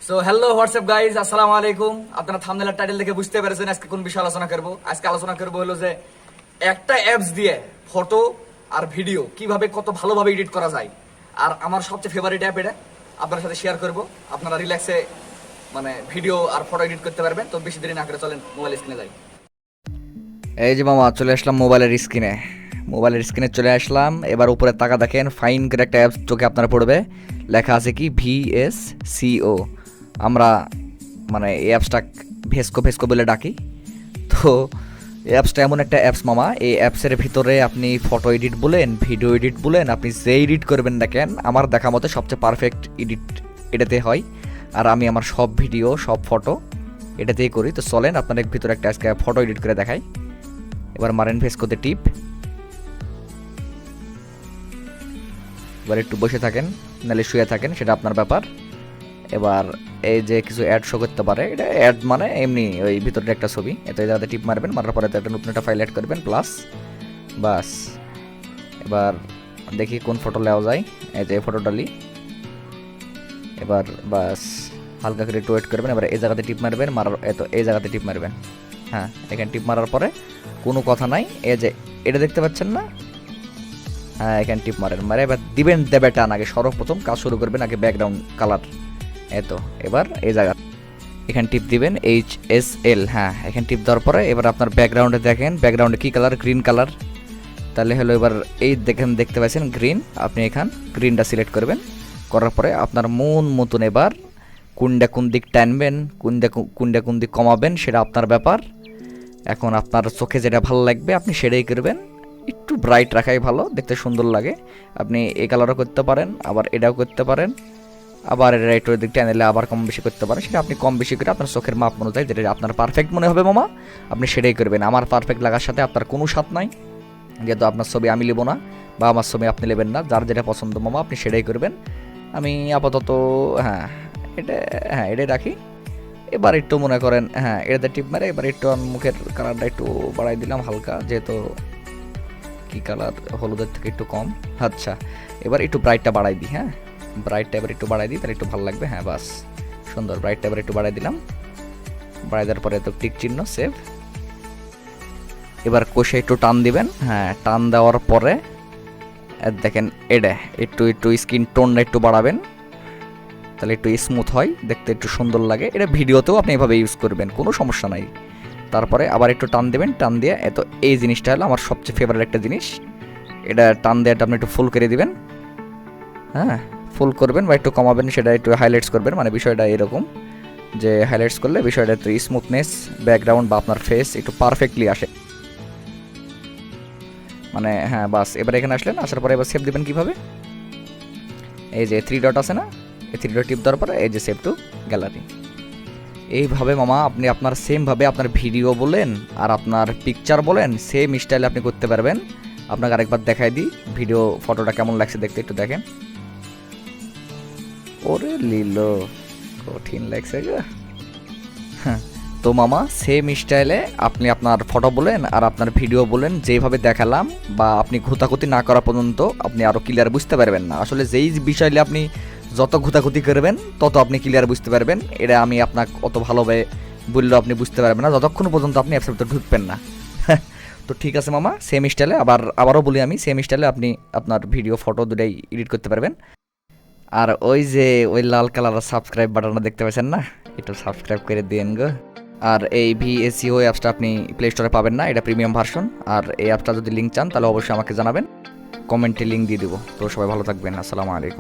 So hello WhatsApp guys, আসসালামু আলাইকুম। আপনারা থাম্বনেলের টাইটেল দেখে বুঝতে পেরেছেন আজকে কোন বিষয়ে আলোচনা করব। আজকে আলোচনা করব হলো যে একটা অ্যাপস দিয়ে ফটো আর ভিডিও কিভাবে কত ভালোভাবে এডিট করা যায়। আর আমার সবচেয়ে ফেভারিট অ্যাপ এটা, আপনার সাথে শেয়ার করব। আপনারা রিল্যাক্সে ভিডিও আর ফটো এডিট করতে পারবেন। তো বেশি দেরি না করে চলেন মোবাইল স্ক্রিনে যাই। এই যে মামা চলে আসলাম মোবাইলের স্ক্রিনে চলে আসলাম। এবার উপরে তাকা দেখেন, ফাইন করে একটা অ্যাপস চোখে আপনার পড়বে, লেখা আছে কি VSCO। আমরা এই অ্যাপসটা ভেস্কো বলে ডাকি। তো এই অ্যাপসটা এমন একটা অ্যাপস মামা, এই অ্যাপসের ভিতরে আপনি ফটো এডিট বলেন, ভিডিও এডিট বলেন, আপনি যে এডিট করবেন না কেন, আমার দেখা মতে সবচেয়ে পারফেক্ট এডিট এটাতে হয়। আর আমি আমার সব ভিডিও সব ফটো এটাতেই করি। তো চলেন আপনাদের ভিতরে একটা আজকে ফটো এডিট করে দেখাই। এবার মারেন ভেস্কোতে টিপ, এবার একটু বসে থাকেন নাহলে শুয়ে থাকেন, সেটা আপনার ব্যাপার। এবার এই যে কিছু অ্যাড শো করতে পারে, এটা অ্যাড মানে এমনি ওই ভিতরে একটা ছবি। এত এই জায়গাতে টিপ মারবেন, মারার পরে একটা নতুন একটা ফাইল অ্যাড করবেন, প্লাস বাস। এবার দেখি কোন ফটো নেওয়া যায়। এই যে ফটোটা লি, এবার বাস হালকা করে একটু ওয়েট করবেন। এবার এই জায়গাতে টিপ মারবেন, এই জায়গাতে টিপ মারবেন। হ্যাঁ, এখানে টিপ মারার পরে কোনো কথা নাই, এই যে এটা দেখতে পাচ্ছেন না, হ্যাঁ এখানে টিপ মারে এবার দিবেন দেবে টান। আগে সর্বপ্রথম কাজ শুরু করবেন, আগে ব্যাকগ্রাউন্ড কালার। এবার এই জায়গা এখানে টিপ দিবেন HSL। হ্যাঁ, এখানে টিপ দেওয়ার পরে এবার আপনার ব্যাকগ্রাউন্ডে দেখেন, ব্যাকগ্রাউন্ডে কি কালার, গ্রিন কালার। তাহলে হলো এবার এই দেখতে পাচ্ছেন গ্রিন, আপনি এখান গ্রিনটা সিলেক্ট করবেন। করার পরে আপনার মন মতন এবার কোন দিক টানবেন, কোন দিক কমাবেন, সেটা আপনার ব্যাপার। এখন আপনার চোখে যেটা ভালো লাগবে আপনি সেটাই করবেন। একটু ব্রাইট রাখাই ভালো, দেখতে সুন্দর লাগে। আপনি এই কালারও করতে পারেন, আবার এটাও করতে পারেন, আবার এটা একটু দিক টানলে আবার কম বেশি করতে পারেন। সেটা আপনি কম বেশি করে আপনার চোখের মাপ অনুযায়ী যেটা আপনার পারফেক্ট মনে হবে মামা, আপনি সেটাই করবেন। আমার পারফেক্ট লাগার সাথে আপনার কোনো সাথ নাই, যেহেতু আপনার ছবি আমি নেবো না বা আমার ছবি আপনি নেবেন না। যার যেটা পছন্দ মামা আপনি সেটাই করবেন। আমি আপাতত এটাই রাখি। এবার একটু মনে করেন, হ্যাঁ এটাতে টিপ মারে এবার একটু মুখের কালারটা একটু বাড়াই দিলাম হালকা, যেহেতু কি কালার হলুদের থেকে একটু কম। আচ্ছা, এবার একটু ব্রাইটটা বাড়াই দিই। হ্যাঁ, ব্রাইটটা এবার একটু বাড়াই দিই, তাহলে একটু ভালো লাগবে। হ্যাঁ বাস, সুন্দর। ব্রাইটটা এবার একটু বাড়াই দিলাম, বাড়াই দেওয়ার পরে তো টিক চিহ্ন সেভ। এবার কষে একটু টান দিবেন। হ্যাঁ, টান দেওয়ার পরে দেখেন এটা একটু স্কিন টোনটা একটু বাড়াবেন, তাহলে একটু স্মুথ হয়, দেখতে একটু সুন্দর লাগে। এটা ভিডিওতেও আপনি এভাবে ইউজ করবেন, কোনো সমস্যা নাই। তারপরে আবার একটু টান দেবেন, টান দিয়ে এই জিনিসটা হলো আমার সবচেয়ে ফেভারিট একটা জিনিস। এটা টান দেওয়াটা আপনি একটু ফুল করে দিবেন। হ্যাঁ, ফুল করবেন বা একটু কমাবেন, সেটা একটু হাইলাইটস করবেন। বিষয়টা এরকম যে হাইলাইটস করলে বিষয়টা একটু স্মুথনেস, ব্যাকগ্রাউন্ড বা আপনার ফেস একটু পারফেক্টলি আসে। হ্যাঁ বাস, এবার এখানে আসলেন, আসার পরে এবার সেভ দিবেন কীভাবে। এই যে 3 ডট আছে না, এই 3 ডট টিপ দেওয়ার পরে এই যে সেভ টু গ্যালারি। এইভাবে মামা আপনি আপনার সেমভাবে আপনার ভিডিও বলেন আর আপনার পিকচার বলেন, সেম স্টাইলে আপনি করতে পারবেন। আপনাকে আরেকবার দেখাই দিই ভিডিও ফটোটা কেমন লাগছে দেখতে, একটু দেখেন। ওরে লিলো, কঠিন লাগছে গো। হ্যাঁ, তো মামা সেম স্টাইলে আপনি আপনার ফটো বলেন আর আপনার ভিডিও বলেন, যেভাবে দেখালাম, বা আপনি ঘুতাঘুতি না করা পর্যন্ত আপনি আরও ক্লিয়ার বুঝতে পারবেন না। আসলে যেই বিষয়টা আপনি যত ঘুতাঘুতি করবেন তত আপনি ক্লিয়ার বুঝতে পারবেন। এটা আমি আপনাকে অত ভালোভাবে বললেও আপনি বুঝতে পারবেন না যতক্ষণ পর্যন্ত আপনি অ্যাপসের ভিতরে ঢুকবেন না। তো ঠিক আছে মামা, সেম স্টাইলে আবারও বলি আমি, সেম স্টাইলে আপনি আপনার ভিডিও ফটো দুটাই এডিট করতে পারবেন। আর ওই যে ওই লাল কালারের সাবস্ক্রাইব বাটনটা দেখতে পাচ্ছেন না, একটু সাবস্ক্রাইব করে দিন গো। আর এই VSCO অ্যাপসটা আপনি প্লে স্টোরে পাবেন না, এটা প্রিমিয়াম ভার্সন। আর এই অ্যাপসটা যদি লিঙ্ক চান তাহলে অবশ্যই আমাকে জানাবেন, কমেন্টে লিঙ্ক দিয়ে দেবো। তো সবাই ভালো থাকবেন, আসসালামু আলাইকুম।